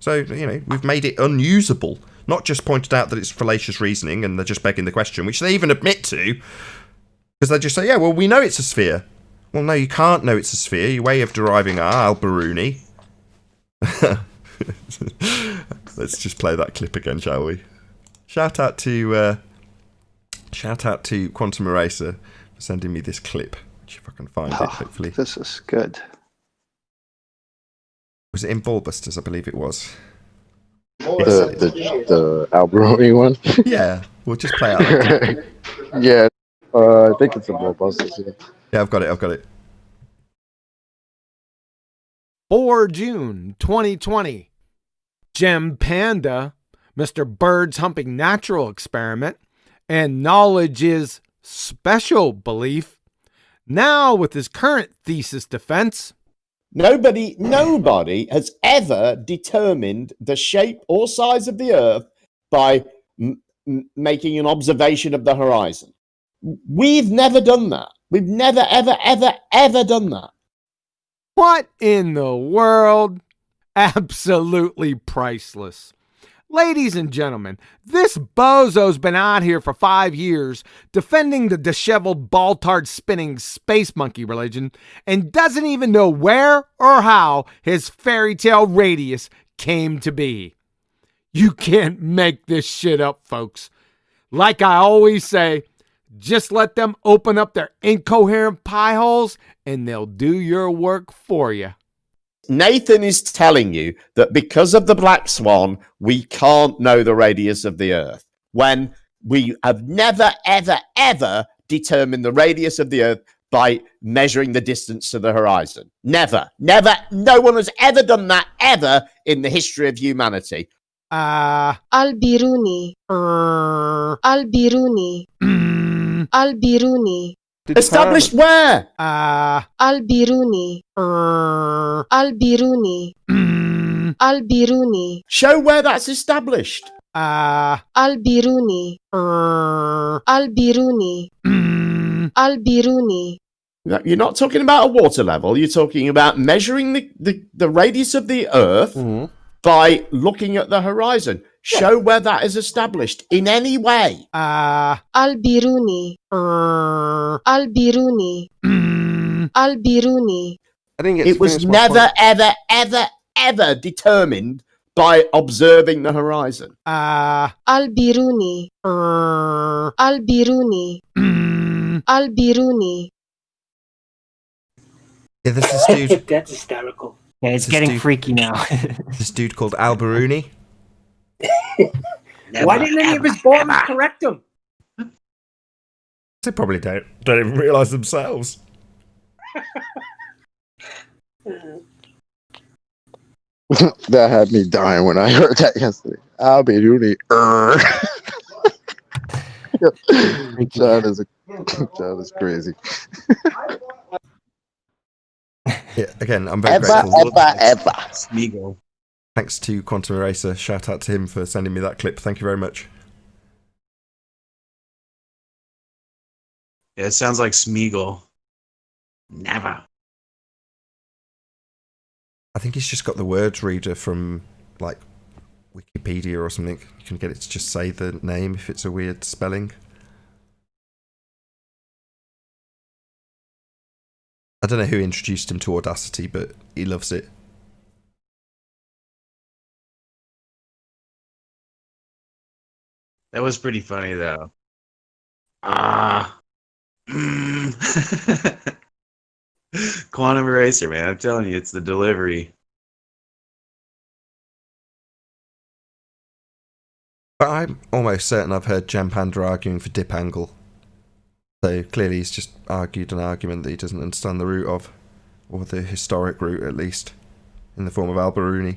B: So, you know, we've made it unusable. Not just pointed out that it's fallacious reasoning and they're just begging the question, which they even admit to, because they just say, yeah, well, we know it's a sphere. Well, no, you can't know it's a sphere. Your way of deriving Al-Biruni. Let's just play that clip again, shall we? Shout out to Quantum Eraser for sending me this clip, which if I can find it, hopefully.
C: This is good.
B: Was it in Ballbusters? I believe it was.
E: The Al-Biruni one?
B: Yeah, we'll just play it.
E: Yeah, I think it's a Ballbusters.
B: Yeah, I've got it.
M: For June 2020, Gem Panda, Mr. Bird's Humping Natural Experiment, and Knowledge is Special Belief, now with his current thesis defense.
N: Nobody has ever determined the shape or size of the Earth by making an observation of the horizon. We've never done that. We've never, ever done that.
M: What in the world? Absolutely priceless. Ladies and gentlemen, this bozo's been out here for 5 years defending the disheveled ball-tard spinning space monkey religion and doesn't even know where or how his fairy tale radius came to be. You can't make this shit up, folks. Like I always say, just let them open up their incoherent pie holes and they'll do your work for you.
N: Nathan is telling you that because of the black swan, we can't know the radius of the Earth, when we have never, ever determined the radius of the Earth by measuring the distance to the horizon. Never. No one has ever done that ever in the history of humanity.
O: Al-Biruni. Al-Biruni. Al-Biruni.
N: Established where?
O: Al-Biruni. Al-Biruni. Al-Biruni.
N: Show where that's established.
O: Al-Biruni. Al-Biruni. Al-Biruni.
N: You're not talking about a water level. You're talking about measuring the radius of the Earth by looking at the horizon. Show where that is established in any way.
O: Al-Biruni. Al-Biruni. Al-Biruni.
N: I think it was never, ever determined by observing the horizon.
O: Al-Biruni. Al-Biruni. Al-Biruni.
B: Yeah, there's this dude.
F: That's hysterical. Yeah, it's getting freaky now.
B: This dude called Al-Biruni.
D: Why didn't any of his ballers correct him?
B: They probably don't even realise themselves.
E: That had me dying when I heard that yesterday. Al-Biruni. John is crazy.
B: Yeah, again, I'm very grateful.
I: Smeagol.
B: Thanks to Quantum Eraser. Shout out to him for sending me that clip. Thank you very much.
I: Yeah, it sounds like Smeagol. Never.
B: I think he's just got the words reader from like Wikipedia or something. You can get it to just say the name if it's a weird spelling. I don't know who introduced him to Audacity, but he loves it.
I: That was pretty funny, though. Quantum Eraser, man. I'm telling you, it's the delivery.
B: But I'm almost certain I've heard Jan Panda arguing for dip angle. So clearly he's just argued an argument that he doesn't understand the root of, or the historic root at least, in the form of Al-Biruni.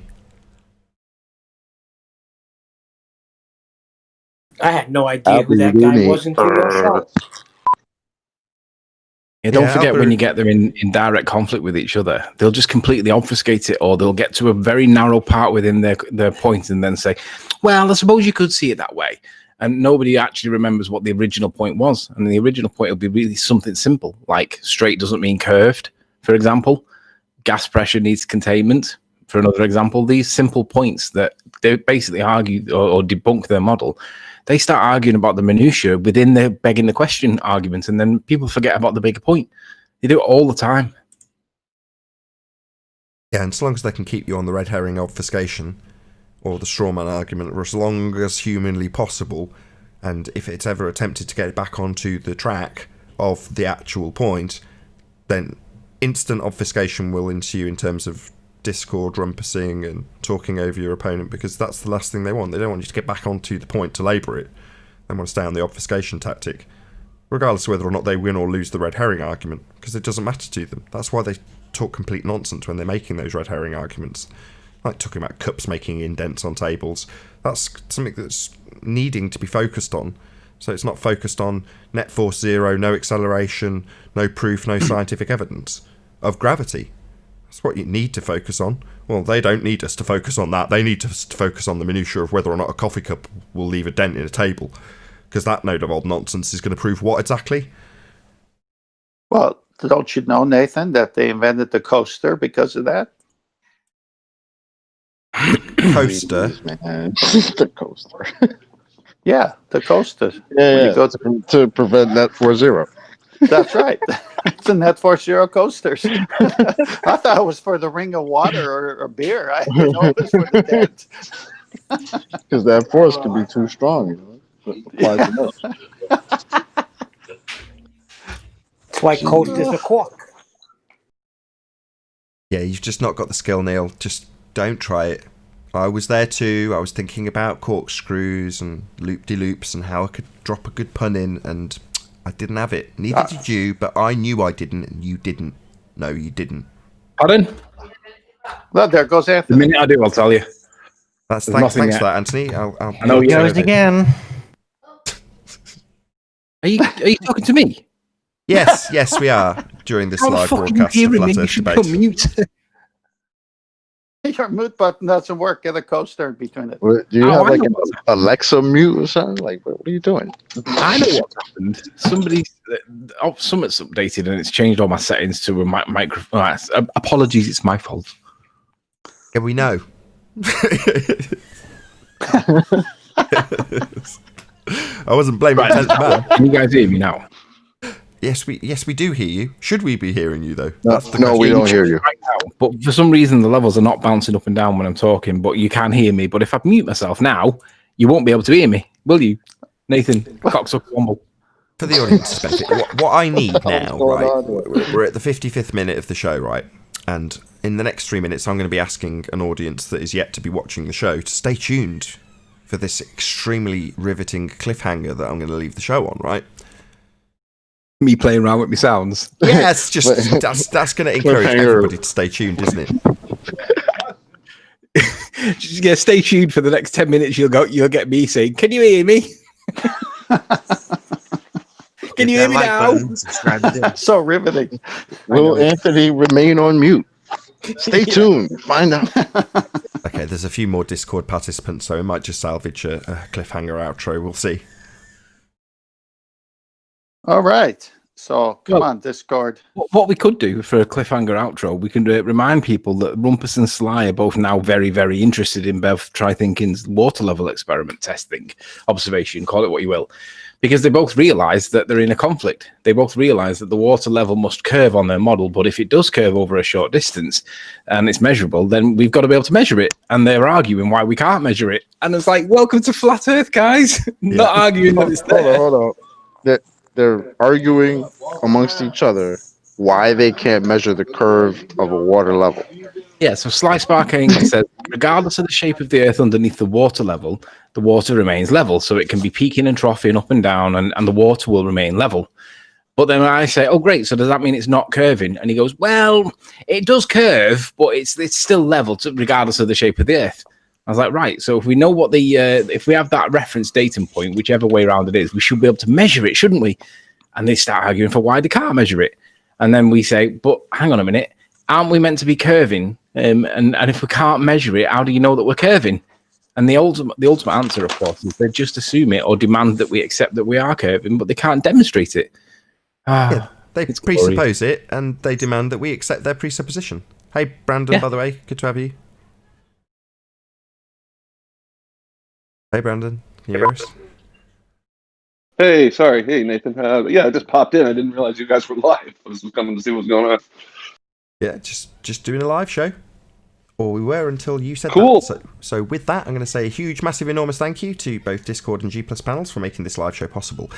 D: I had no idea who that guy was until your show.
K: Yeah, don't forget when you get them in direct conflict with each other, they'll just completely obfuscate it, or they'll get to a very narrow part within their point and then say, well, I suppose you could see it that way. And nobody actually remembers what the original point was. And the original point will be really something simple, like straight doesn't mean curved, for example. Gas pressure needs containment, for another example. These simple points that they basically argue or debunk their model, they start arguing about the minutiae within their begging the question argument, and then people forget about the bigger point. They do it all the time.
B: Yeah, and as long as they can keep you on the red herring obfuscation or the strawman argument for as long as humanly possible, and if it's ever attempted to get back onto the track of the actual point, then instant obfuscation will ensue in terms of discord, rumpusing, and talking over your opponent, because that's the last thing they want. They don't want you to get back onto the point to labour it. They want to stay on the obfuscation tactic, regardless of whether or not they win or lose the red herring argument, because it doesn't matter to them. That's why they talk complete nonsense when they're making those red herring arguments. Like talking about cups making indents on tables. That's something that's needing to be focused on. So it's not focused on net force zero, no acceleration, no proof, no scientific evidence of gravity. That's what you need to focus on. Well, they don't need us to focus on that. They need us to focus on the minutiae of whether or not a coffee cup will leave a dent in a table. Because that load of old nonsense is going to prove what exactly?
C: Well, don't you know, Nathan, that they invented the coaster because of that?
B: Coaster?
E: The coaster.
C: Yeah, the coaster.
E: Yeah, to prevent net force zero.
C: That's right. It's a net force zero coasters. I thought it was for the ring of water or beer. I didn't know it was for the dent.
E: Because that force can be too strong, you know.
D: That's why coasters are cork.
B: Yeah, you've just not got the skill, Neil. Just don't try it. I was there too. I was thinking about corkscrews and loop-de-loops and how I could drop a good pun in, and I didn't have it. Neither did you, but I knew I didn't, and you didn't. No, you didn't.
K: Pardon?
C: Well, there goes Anthony.
K: The minute I do, I'll tell you.
B: Thanks for that, Anthony.
K: I know
F: you goes again.
K: Are you talking to me?
B: Yes, we are during this live broadcast of Flat Earth Debate.
K: Mute.
C: Your mute button doesn't work. Get a coaster in between it.
E: Do you have like an Alexa mute or something? Like, what are you doing?
K: I know what's happened. Summit's updated and it's changed all my settings to a microphone. Apologies, it's my fault.
B: Yeah, we know. I wasn't blaming the 10th man.
K: Can you guys hear me now?
B: Yes, we do hear you. Should we be hearing you though?
E: No, we don't hear you.
K: Right now, but for some reason the levels are not bouncing up and down when I'm talking. But you can hear me. But if I mute myself now, you won't be able to hear me, will you, Nathan? Cocksucker Womble.
B: For the audience's benefit, what I need now, right? We're at the 55th minute of the show, right? And in the next 3 minutes, I'm going to be asking an audience that is yet to be watching the show to stay tuned for this extremely riveting cliffhanger that I'm going to leave the show on, right?
K: Me playing around with my sounds.
B: Yeah, it's just that's going to encourage everybody to stay tuned, isn't it?
K: Yeah, stay tuned for the next 10 minutes. You'll get me saying, "Can you hear me?" Can you hear me now?
I: Subscribe.
C: So riveting.
E: Will Anthony remain on mute? Stay tuned. Find out.
B: Okay, there's a few more Discord participants, so we might just salvage a cliffhanger outro. We'll see.
C: All right. So come on, Discord.
K: What we could do for a cliffhanger outro, we can remind people that Rumpus and Sly are both now very, very interested in Bev Trithinking's water level experiment testing, observation, call it what you will, because they both realise that they're in a conflict. They both realise that the water level must curve on their model, but if it does curve over a short distance and it's measurable, then we've got to be able to measure it. And they're arguing why we can't measure it. And it's like, welcome to Flat Earth, guys. Not arguing that it's there.
E: Hold on. They're arguing amongst each other why they can't measure the curve of a water level.
K: Yeah, so Sly Sparking says, regardless of the shape of the Earth underneath the water level, the water remains level. So it can be peaking and troughing up and down, and the water will remain level. But then I say, oh, great, so does that mean it's not curving? And he goes, well, it does curve, but it's still level regardless of the shape of the Earth. I was like, right, so if we know what if we have that reference datum point, whichever way around it is, we should be able to measure it, shouldn't we? And they start arguing for why they can't measure it. And then we say, but hang on a minute, aren't we meant to be curving? And if we can't measure it, how do you know that we're curving? And the ultimate answer, of course, is they just assume it or demand that we accept that we are curving, but they can't demonstrate it.
B: Yeah, they presuppose it, and they demand that we accept their presupposition. Hey, Brandon, by the way, good to have you. Hey, Brandon, can you hear us?
P: Hey, sorry. Hey, Nathan. Yeah, I just popped in. I didn't realize you guys were live. I was coming to see what was going on.
B: Yeah, just doing a live show. Or we were until you said
P: cool.
B: that. So with that, I'm going to say a huge, massive, enormous thank you to both Discord and G+ panels for making this live show possible.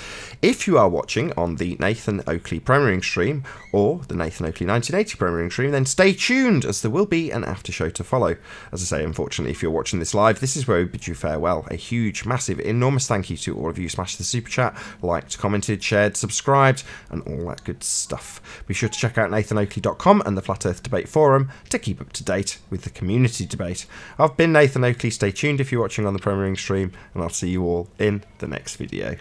B: If you are watching on the Nathan Oakley premiering stream or the Nathan Oakley 1980 premiering stream, then stay tuned, as there will be an after show to follow. As I say, unfortunately, if you're watching this live, this is where we bid you farewell. A huge, massive, enormous thank you to all of you who smashed the super chat, liked, commented, shared, subscribed, and all that good stuff. Be sure to check out nathanoakley.com and the Flat Earth Debate Forum to keep up to date with the community debate. I've been Nathan Oakley. Stay tuned if you're watching on the premiering stream, and I'll see you all in the next video.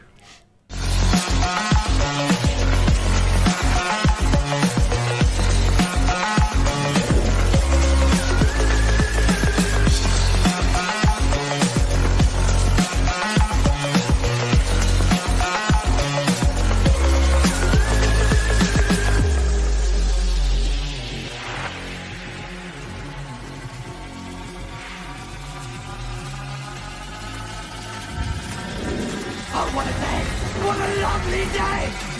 Q: Oh, what a day! What a lovely day!